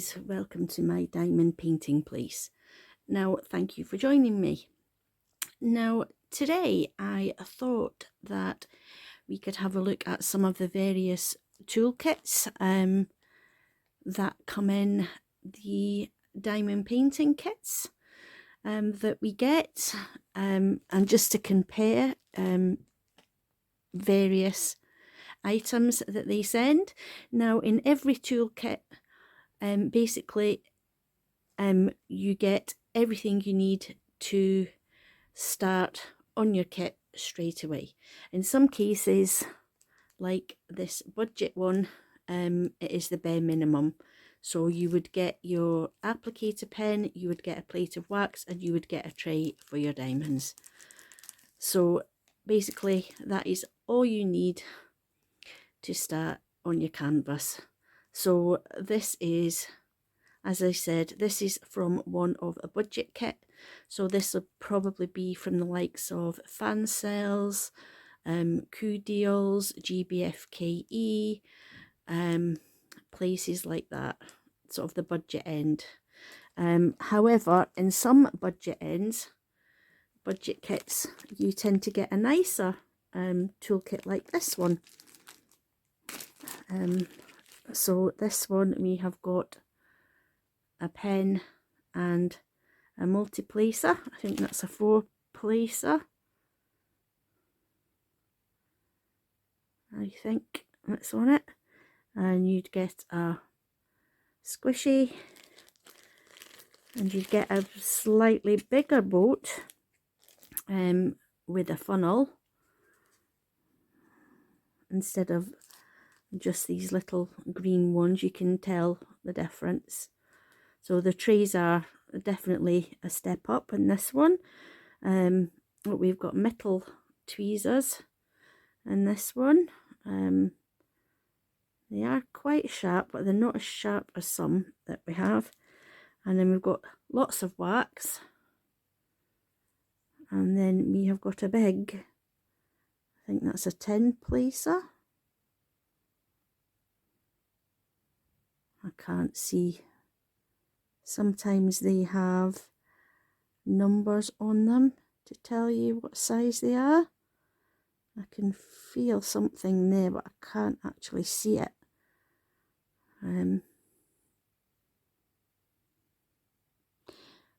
guys, welcome to my diamond painting place. Now, thank you for joining me. Now, today I thought that we could have a look at some of the various toolkits that come in the diamond painting kits that we get, and just to compare various items that they send. Now, in every toolkit, basically you get everything you need to start on your kit straight away. In some cases, like this budget one, it is the bare minimum. So you would get your applicator pen, you would get a plate of wax, and you would get a tray for your diamonds. So basically that is all you need to start on your canvas. So this is, as I said, this is from one of a budget kit. So this will probably be from the likes of Fansales, Coup Deals, GBFKE, places like that, sort of the budget end. However, in some budget ends, budget kits, you tend to get a nicer toolkit like this one. So this one, we have got a pen and a multi-placer. I think that's a 4-placer. I think that's on it. And you'd get a squishy, and you'd get a slightly bigger boat with a funnel instead of just these little green ones. You can tell the difference. So the trays are definitely a step up in this one. We've got metal tweezers in this one. They are quite sharp, but they're not as sharp as some that we have. And then we've got lots of wax. And then we have got a big, I think that's a 10-placer. I can't see. Sometimes they have numbers on them to tell you what size they are. I can feel something there, but I can't actually see it.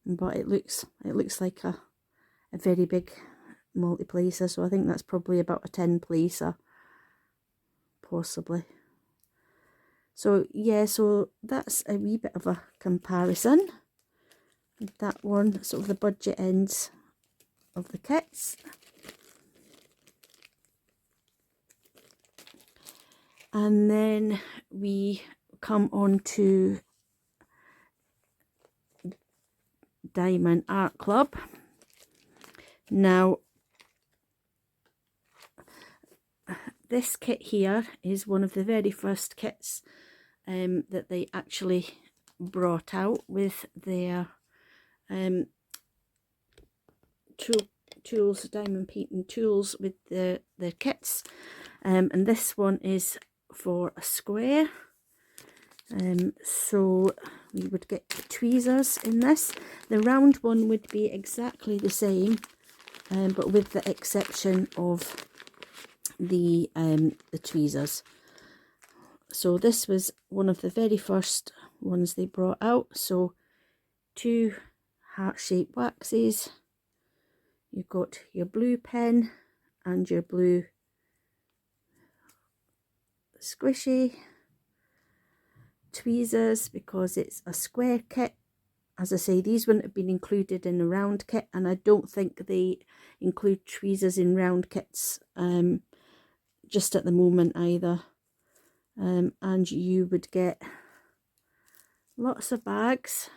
But it looks like a very big multi-placer, so I think that's probably about a 10-placer, possibly. So yeah, so that's a wee bit of a comparison. That one, sort of the budget ends of the kits. And then we come on to Diamond Art Club. Now, this kit here is one of the very first kits that they actually brought out with their tools, diamond painting tools, with the kits. And this one is for a square. So we would get tweezers in this. The round one would be exactly the same, but with the exception of the tweezers. So this was one of the very first ones they brought out. So 2 heart-shaped waxes. You've got your blue pen and your blue squishy, tweezers, because it's a square kit. As I say, these wouldn't have been included in a round kit, and I don't think they include tweezers in round kits just at the moment either. And you would get lots of bags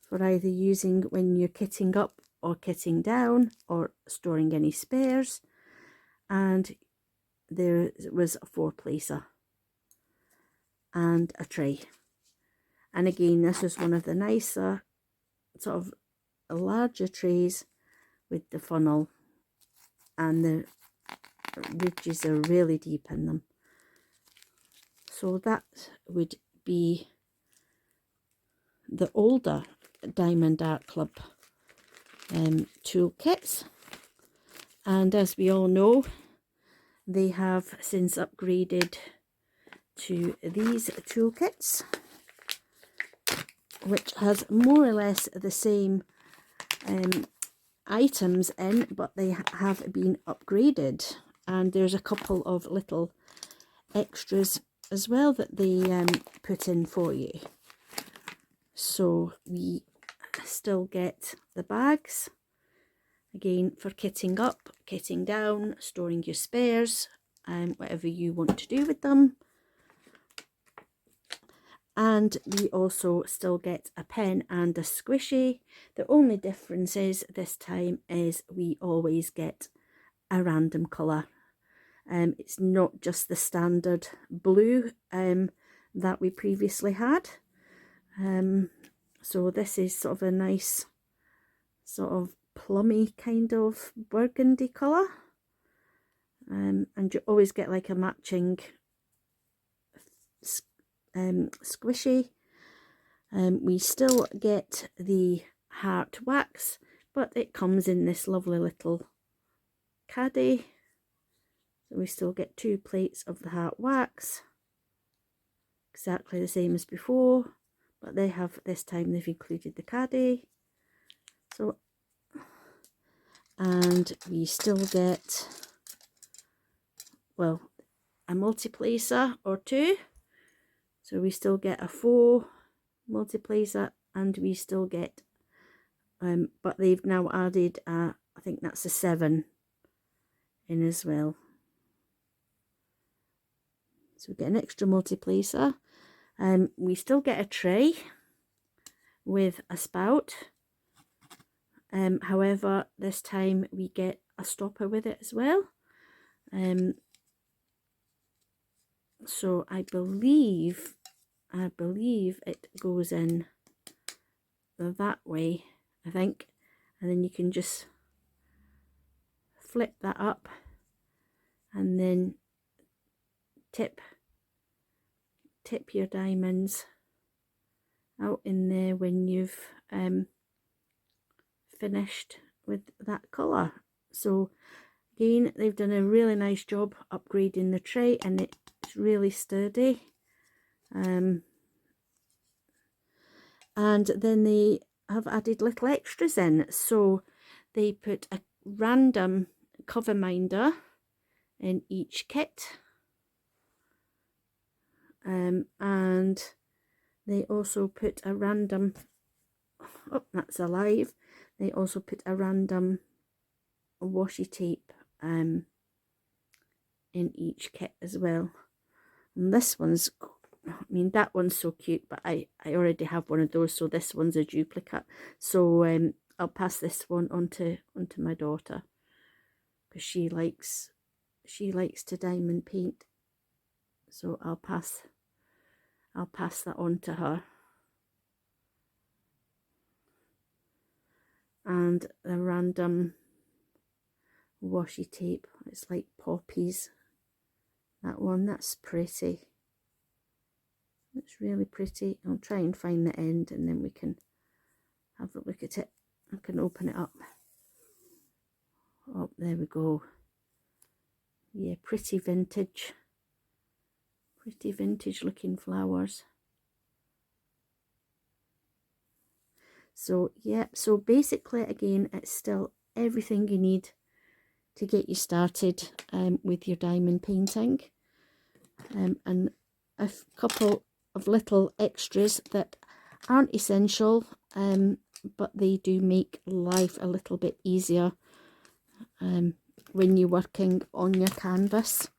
for either using when you're kitting up or kitting down, or storing any spares. And there was a 4-placer and a tray. And again, this was one of the nicer, sort of larger trays with the funnel, and the ridges are really deep in them. So that would be the older Diamond Art Club toolkits, and as we all know, they have since upgraded to these toolkits, which has more or less the same items in, but they have been upgraded, and there's a couple of little extras as well that they put in for you. So we still get the bags, again for kitting up, kitting down, storing your spares, whatever you want to do with them. And we also still get a pen and a squishy. The only difference is this time is we always get a random colour. It's not just the standard blue that we previously had. So this is sort of a nice sort of plummy kind of burgundy colour. And you always get like a matching squishy. We still get the heart wax, but it comes in this lovely little caddy. So we still get 2 plates of the heart wax, exactly the same as before, but they have, this time they've included the caddy. So, and we still get, well, a multiplacer or 2. So we still get a 4 multiplacer, and we still get, but they've now added, I think that's a 7 in as well. So we get an extra multiplacer. We still get a tray with a spout. However, this time we get a stopper with it as well. So I believe it goes in that way, I think, and then you can just flip that up and then tip your diamonds out in there when you've finished with that colour. So again, they've done a really nice job upgrading the tray, and it's really sturdy. And then they have added little extras in. So they put a random cover minder in each kit. And they also put a random, oh, that's alive. They also put a random washi tape in each kit as well. And this one's, I mean, that one's so cute, but I already have one of those, so this one's a duplicate. So I'll pass this one onto my daughter, because she likes to diamond paint. So I'll pass that on to her. And the random washi tape, it's like poppies. That one, that's pretty. It's really pretty. I'll try and find the end, and then we can have a look at it. I can open it up. Oh, there we go. Yeah, pretty vintage looking flowers. So yeah, so basically again, it's still everything you need to get you started with your diamond painting, and a couple of little extras that aren't essential, but they do make life a little bit easier when you're working on your canvas.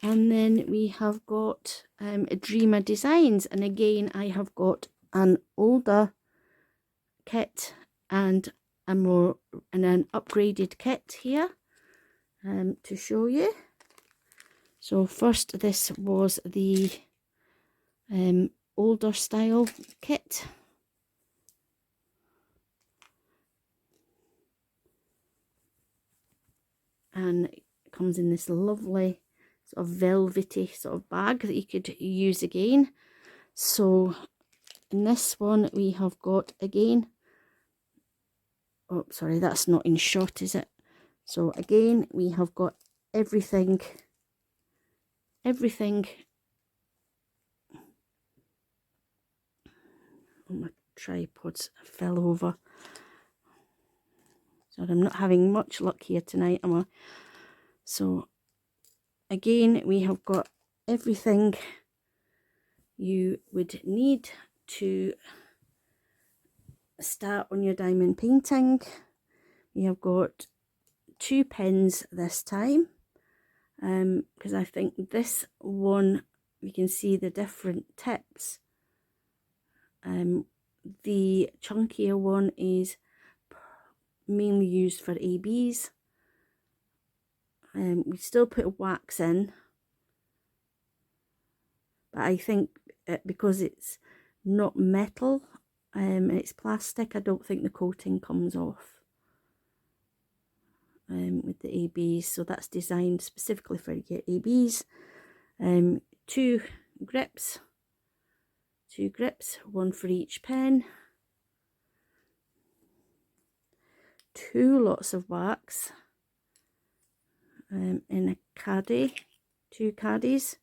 And then we have got Dreamer Designs, and again I have got an older kit and an upgraded kit here to show you. So first, this was the older style kit. And it comes in this lovely sort of velvety sort of bag that you could use again. So in this one we have got again, oh sorry, that's not in shot, is it? So again we have got everything oh, my tripods fell over. So I'm not having much luck here tonight, am I? So again we have got everything you would need to start on your diamond painting. We have got 2 pens this time, because I think this one you can see the different tips. The chunkier one is mainly used for ABs. We still put wax in, but I think because it's not metal and it's plastic, I don't think the coating comes off with the ABs. So that's designed specifically for your ABs. 2 grips, 1 for each pen, 2 lots of wax in a caddy, 2 caddies.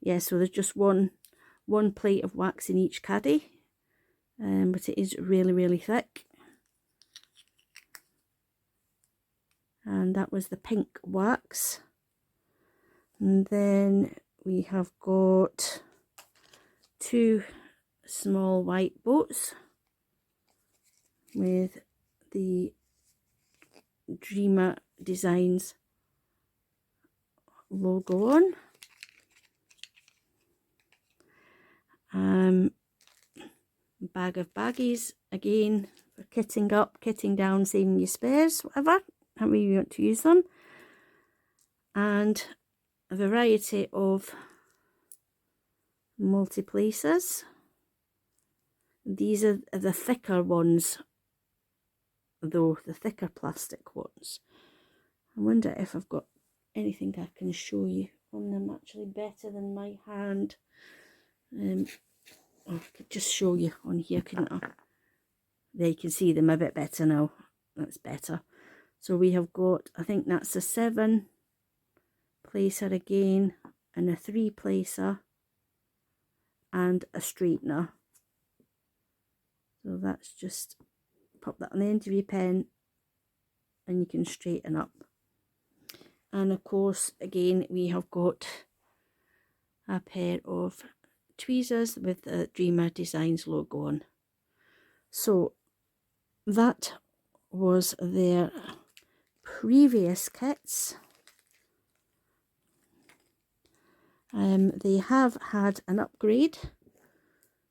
Yeah, so there's just one plate of wax in each caddy, but it is really thick. And that was the pink wax. And then we have got 2 small white boats with the Dreamer Designs logo on. Bag of baggies again for kitting up, kitting down, saving your spares, whatever, however you want to use them. And a variety of multi-placers. These are the thicker ones though, the thicker plastic ones. I wonder if I've got anything I can show you on them actually better than my hand. I could just show you on here, couldn't I? There, you can see them a bit better now. That's better. So we have got, I think that's a 7 placer again, and a 3 placer, and a straightener. So that's just pop that on the end of your pen and you can straighten up. And of course again we have got a pair of tweezers with the Dreamer Designs logo on. So that was their previous kits. They have had an upgrade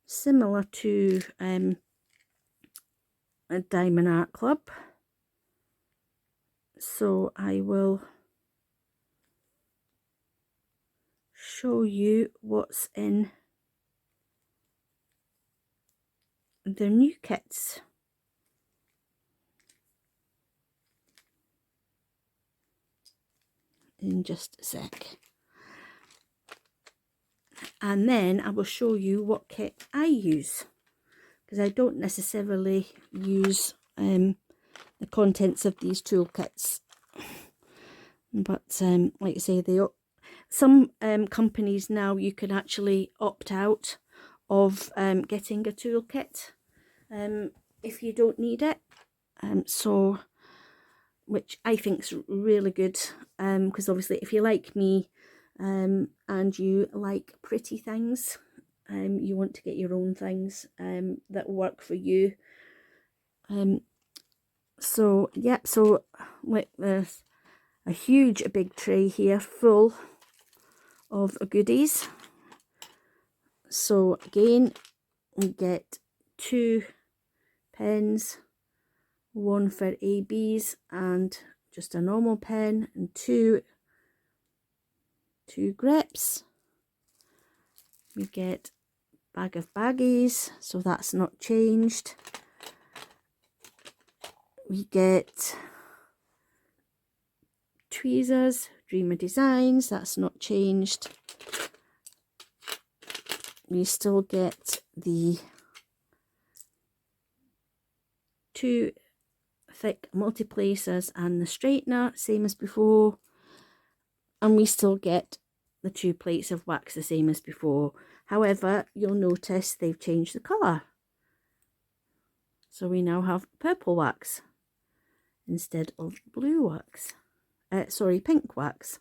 similar to a Diamond Art Club. So I will show you what's in their new kits. In just a sec. And then I will show you what kit I use, because I don't necessarily use the contents of these toolkits. But like I say, some companies now you can actually opt out of getting a toolkit if you don't need it. So, which I think's really good, because obviously if you like me and you like pretty things, you want to get your own things that work for you. So yeah, so like there's a huge big tray here full of goodies. So again, we get 2 pens, 1 for ABs and just a normal pen, and 2 grips. We get bag of baggies, so that's not changed. We get tweezers, Dreamer Designs, that's not changed. We still get the 2 thick multi-placers and the straightener, same as before. And we still get the 2 plates of wax, the same as before. However, you'll notice they've changed the colour. So we now have purple wax instead of blue wax. Sorry, pink wax.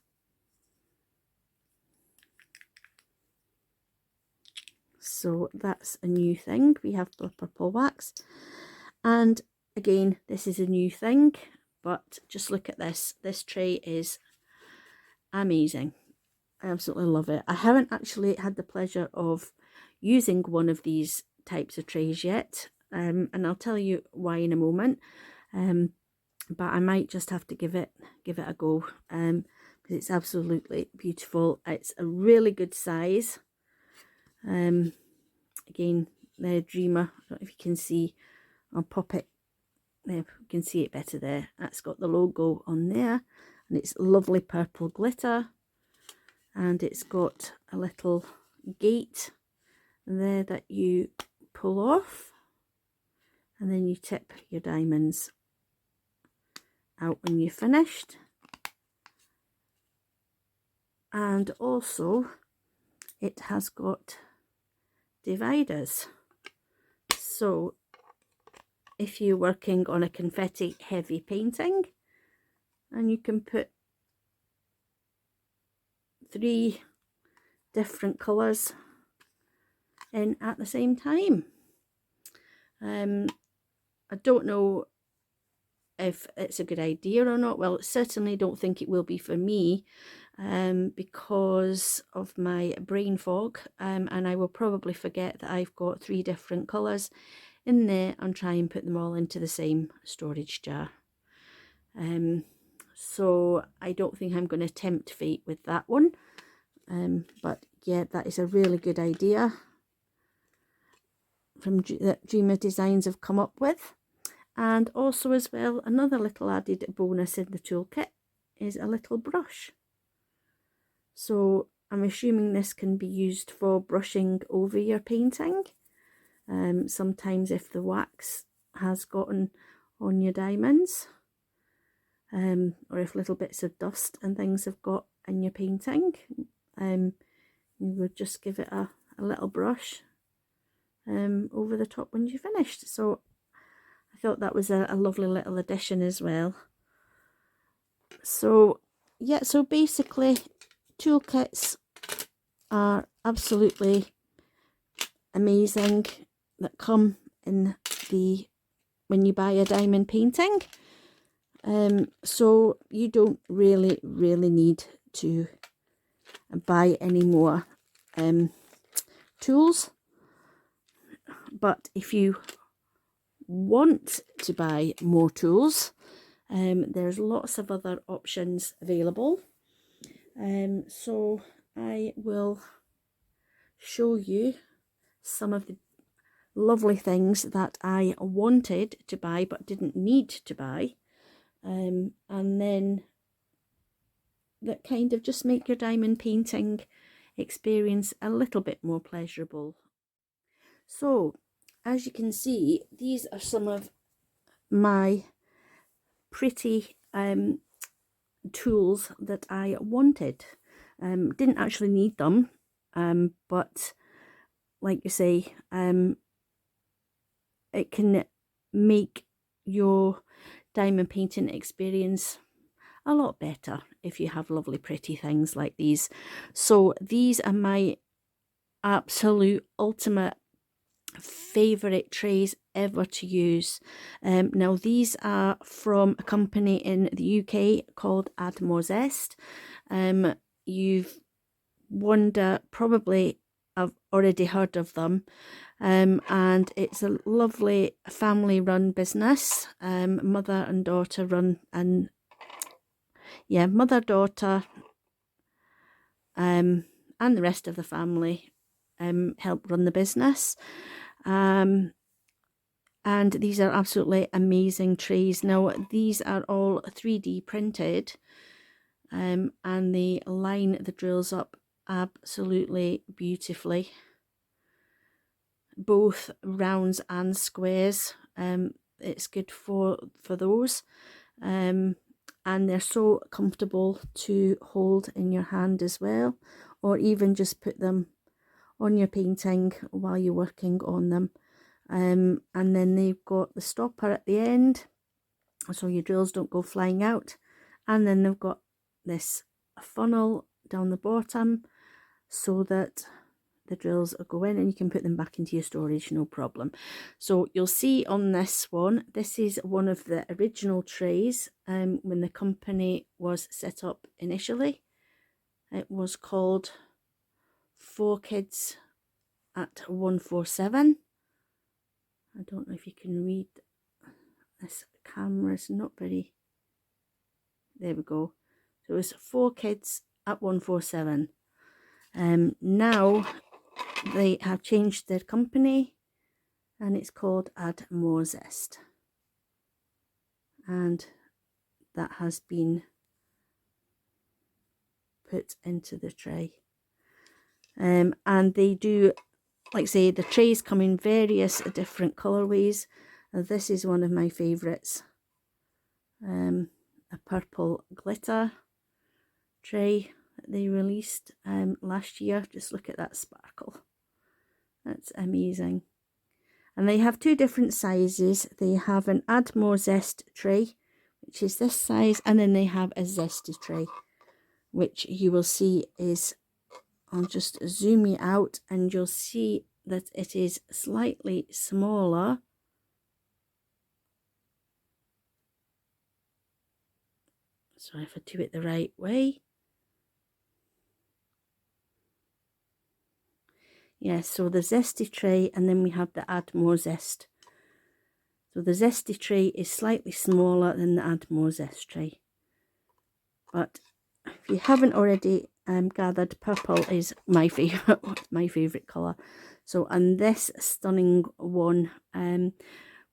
So that's a new thing. We have the purple wax. And again, this is a new thing, but just look at this. This tray is amazing. I absolutely love it. I haven't actually had the pleasure of using one of these types of trays yet, and I'll tell you why in a moment. But I might just have to give it a go, because it's absolutely beautiful. It's a really good size. Again, the Dreamer, I don't know if you can see, I'll pop it there, you can see it better there. That's got the logo on there, and it's lovely purple glitter, and it's got a little gate there that you pull off, and then you tip your diamonds out when you're finished. And also it has got dividers, so if you're working on a confetti heavy painting, and you can put 3 different colours in at the same time. I don't know if it's a good idea or not. Well, certainly don't think it will be for me, because of my brain fog, and I will probably forget that I've got 3 different colours in there and try and put them all into the same storage jar. So I don't think I'm going to tempt fate with that one, but yeah, that is a really good idea that Dreamer Designs have come up with. And also as well, another little added bonus in the toolkit is a little brush. So I'm assuming this can be used for brushing over your painting. Sometimes if the wax has gotten on your diamonds, or if little bits of dust and things have got in your painting, you would just give it a little brush over the top when you finished. So I thought that was a lovely little addition as well. So yeah, so basically toolkits are absolutely amazing that come in when you buy a diamond painting. So you don't really need to buy any more tools, but if you want to buy more tools, there's lots of other options available. So I will show you some of the lovely things that I wanted to buy but didn't need to buy, and then that kind of just make your diamond painting experience a little bit more pleasurable. So as you can see, these are some of my pretty tools that I wanted. Didn't actually need them, but like you say, it can make your diamond painting experience a lot better if you have lovely pretty things like these. So these are my absolute ultimate favorite trays ever to use. Now these are from a company in the UK called Admozest. You've probably have already heard of them, and it's a lovely family run business, mother and daughter run, and yeah, mother, daughter, and the rest of the family help run the business. And these are absolutely amazing trays. Now these are all 3D printed, and they line the drills up absolutely beautifully, both rounds and squares. It's good for those, and they're so comfortable to hold in your hand as well, or even just put them on your painting while you're working on them. And then they've got the stopper at the end, so your drills don't go flying out. And then they've got this funnel down the bottom so that the drills go in and you can put them back into your storage, no problem. So you'll see on this one, this is one of the original trays when the company was set up initially. It was called 4Kids at 147. I don't know if you can read, this camera's not very, there we go. So it was 4Kids at 147. Now they have changed their company and it's called Add More Zest, and that has been put into the tray. And they do, like I say, the trays come in various different colorways. This is one of my favorites, a purple glitter tray that they released last year. Just look at that sparkle, that's amazing. And they have two different sizes. They have an Add More Zest tray, which is this size, and then they have a Zesty tray, which you will see is, I'll just zoom you out and you'll see that it is slightly smaller. So if I do it the right way. Yes, so the Zesty tray, and then we have the Add More Zest. So the Zesty tray is slightly smaller than the Add More Zest tray. But if you haven't already gathered, purple is my favourite colour. So, and this stunning one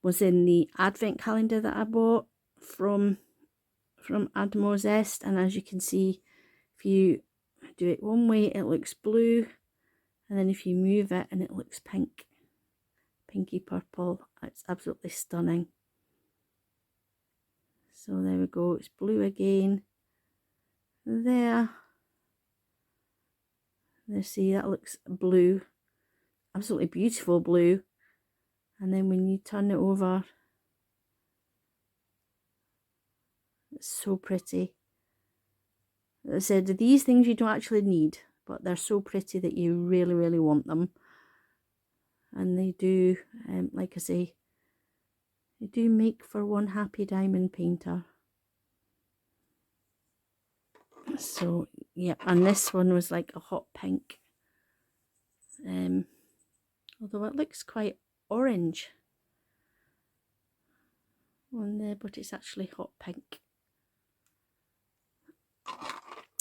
was in the advent calendar that I bought from Add More Zest, and as you can see, if you do it one way it looks blue, and then if you move it and it looks pink, pinky purple. It's absolutely stunning. So there we go, it's blue again there. See, that looks blue, absolutely beautiful blue. And then when you turn it over, it's so pretty. As I said, these things you don't actually need, but they're so pretty that you really, really want them. And they do, like I say, they do make for one happy diamond painter. So yeah, and this one was like a hot pink, although it looks quite orange on there, but it's actually hot pink.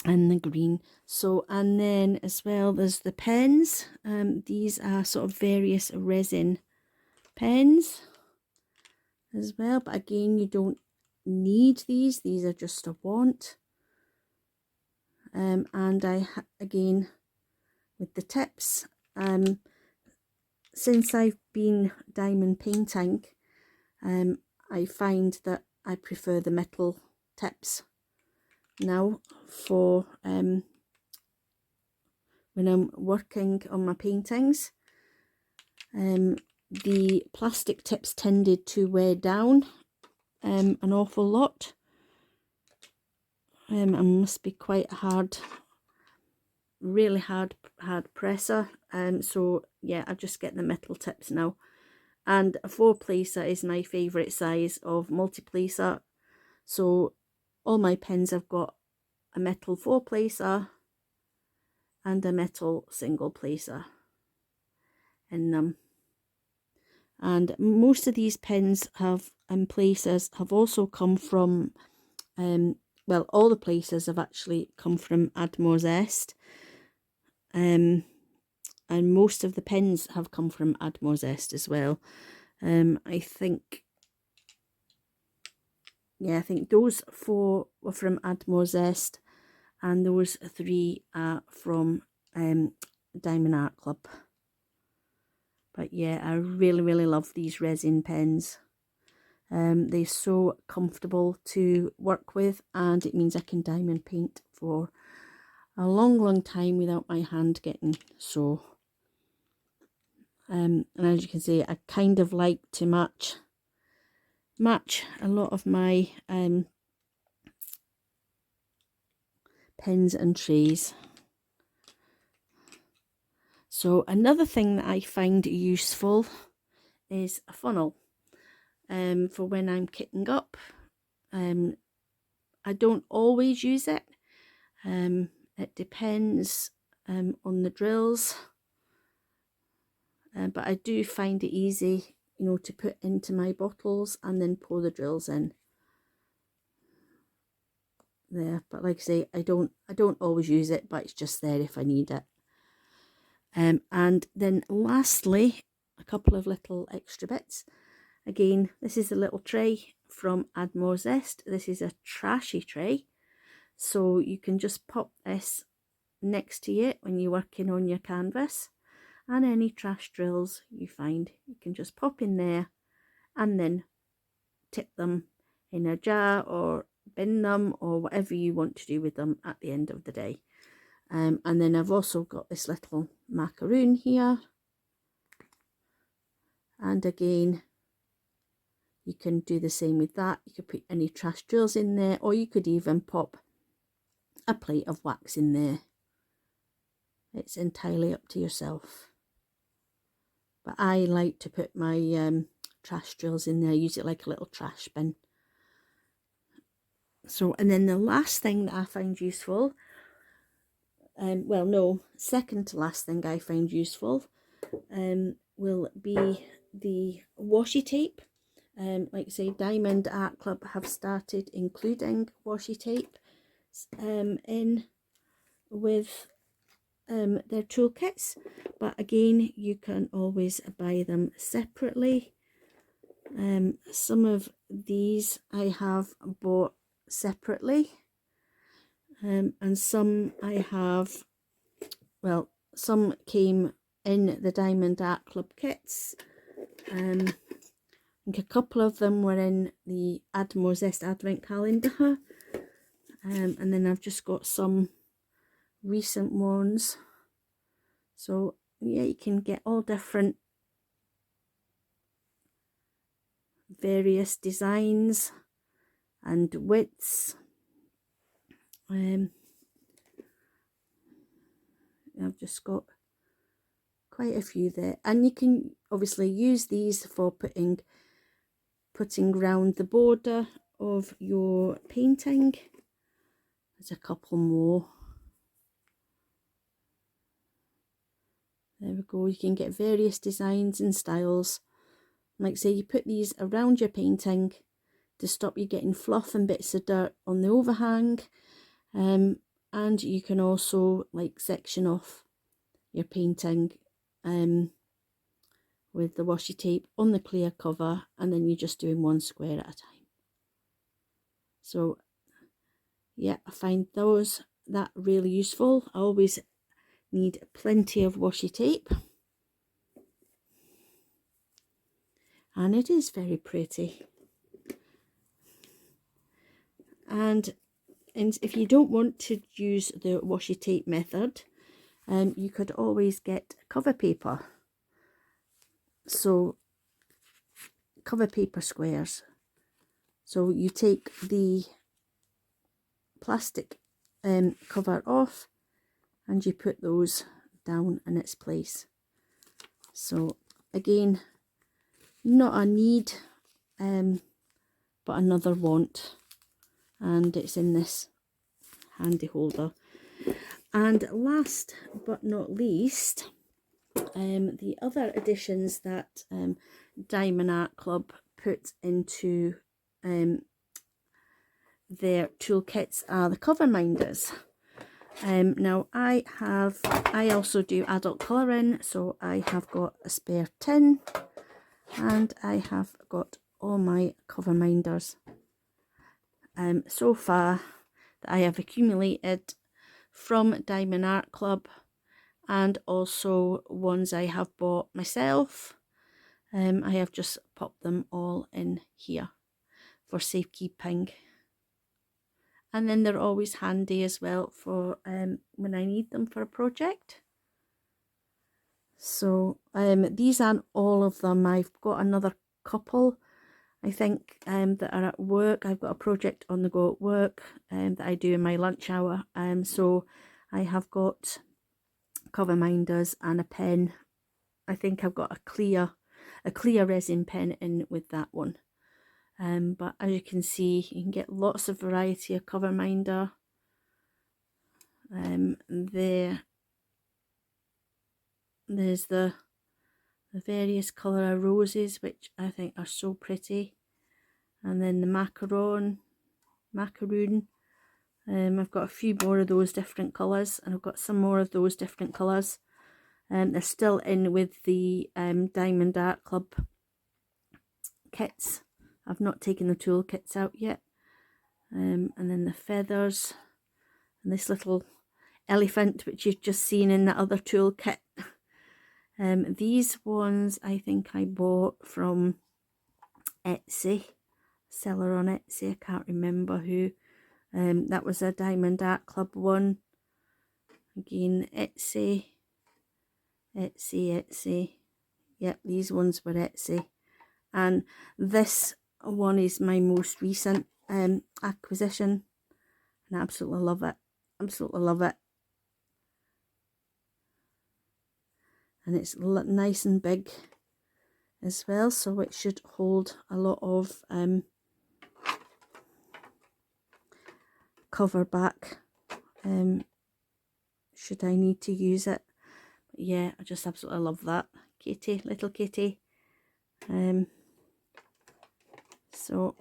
And the green. So, and then as well there's the pens. These are sort of various resin pens as well, but again you don't need these are just a want. And I again with the tips, since I've been diamond painting, I find that I prefer the metal tips now for when I'm working on my paintings. The plastic tips tended to wear down an awful lot, and must be quite hard, really hard presser. So yeah, I just get the metal tips now, and a 4-placer is my favourite size of multi-placer. So all my pens have got a metal 4-placer and a metal single placer in them. And most of these pens have placers have also come from well, all the placers have actually come from Add More Zest, and most of the pens have come from Add More Zest as well. I think, yeah, I think those 4 were from Add More Zest, and those 3 are from Diamond Art Club. But yeah, I really love these resin pens. They're so comfortable to work with, and it means I can diamond paint for a long time without my hand getting sore. And as you can see, I kind of like to match a lot of my pens and trays. So another thing that I find useful is a funnel for when I'm kitting up. I don't always use it. It depends on the drills, but I do find it easy, you know, to put into my bottles and then pour the drills in there. But like I say, I don't always use it, but it's just there if I need it. And then lastly, a couple of little extra bits. Again, this is a little tray from Add More Zest. This is a trashy tray, so you can just pop this next to it when you're working on your canvas, and any trash drills you find, you can just pop in there and then tip them in a jar or bin them or whatever you want to do with them at the end of the day. And then I've also got this little macaroon here, and again you can do the same with that. You could put any trash drills in there, or you could even pop a plate of wax in there. It's entirely up to yourself, but I like to put my trash drills in there, use it like a little trash bin. So, and then the last thing that I find useful, well no, second to last thing I find useful will be the washi tape. Like I say, Diamond Art Club have started including washi tape in with their toolkits, but again you can always buy them separately. Some of these I have bought separately, and some I have, well, some came in the Diamond Art Club kits. I think a couple of them were in the Add More Zest Advent Calendar, and then I've just got some recent ones. So yeah, you can get all different various designs and widths. I've just got quite a few there, and you can obviously use these for putting around the border of your painting. There's a couple more. There we go. You can get various designs and styles. Like say, you put these around your painting to stop you getting fluff and bits of dirt on the overhang, and you can also like section off your painting with the washi tape on the clear cover, and then you're just doing one square at a time. So yeah, I find that really useful. I always need plenty of washi tape, and it is very pretty. And if you don't want to use the washi tape method, you could always get cover paper. So cover paper squares. So you take the plastic cover off and you put those down in its place. So again, not a need, but another want, and it's in this handy holder. And last but not least, the other additions that Diamond Art Club put into their toolkits are the cover minders. Now I also do adult colouring, so I have got a spare tin, and I have got all my cover minders so far that I have accumulated from Diamond Art Club, and also ones I have bought myself. I have just popped them all in here for safekeeping. And then they're always handy as well for when I need them for a project. So these aren't all of them. I've got another couple, I think, that are at work. I've got a project on the go at work that I do in my lunch hour. So I have got cover minders and a pen. I think I've got a clear resin pen in with that one. But as you can see, you can get lots of variety of cover minder. There's the various colour of roses, which I think are so pretty, and then the macaroon. I've got a few more of those different colours, and I've got some more of those different colours. They're still in with the Diamond Art Club kits. I've not taken the tool kits out yet. And then the feathers, and this little elephant which you've just seen in the other tool kit. These ones I think I bought from Etsy, seller on Etsy, I can't remember who. That was a Diamond Art Club one. Again, Etsy. Yep, these ones were Etsy. And this one is my most recent acquisition, and I absolutely love it. And it's nice and big as well, so it should hold a lot of cover back should I need to use it. But yeah, I just absolutely love that. Kitty, little kitty. So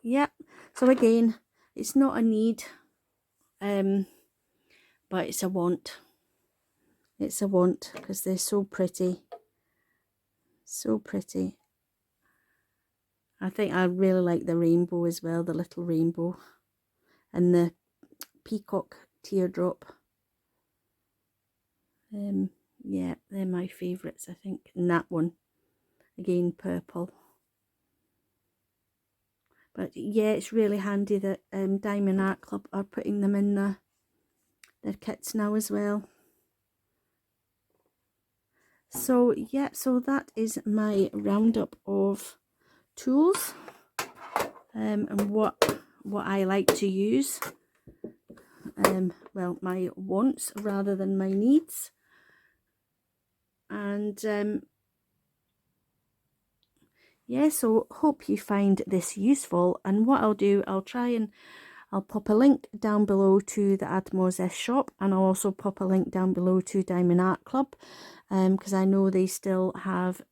yeah, so again, it's not a need, but it's a want. It's a want because they're so pretty. So pretty. I think I really like the rainbow as well, the little rainbow, and the peacock teardrop. Yeah, they're my favourites, I think. And that one, again, purple. But yeah, it's really handy that Diamond Art Club are putting them in their kits now as well. So yeah, so that is my roundup of tools and what I like to use. Well, my wants rather than my needs. And yeah, so hope you find this useful. And what I'll do, I'll pop a link down below to the Atmos shop, and I'll also pop a link down below to Diamond Art Club, because I know they still have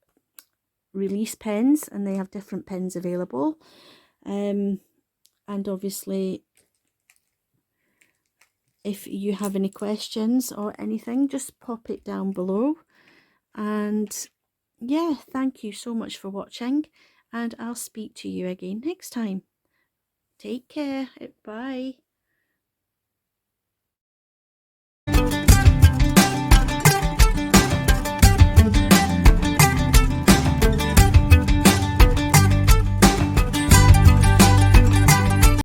release pens and they have different pens available. And obviously, if you have any questions or anything, just pop it down below. And yeah, thank you so much for watching, and I'll speak to you again next time. Take care. Bye.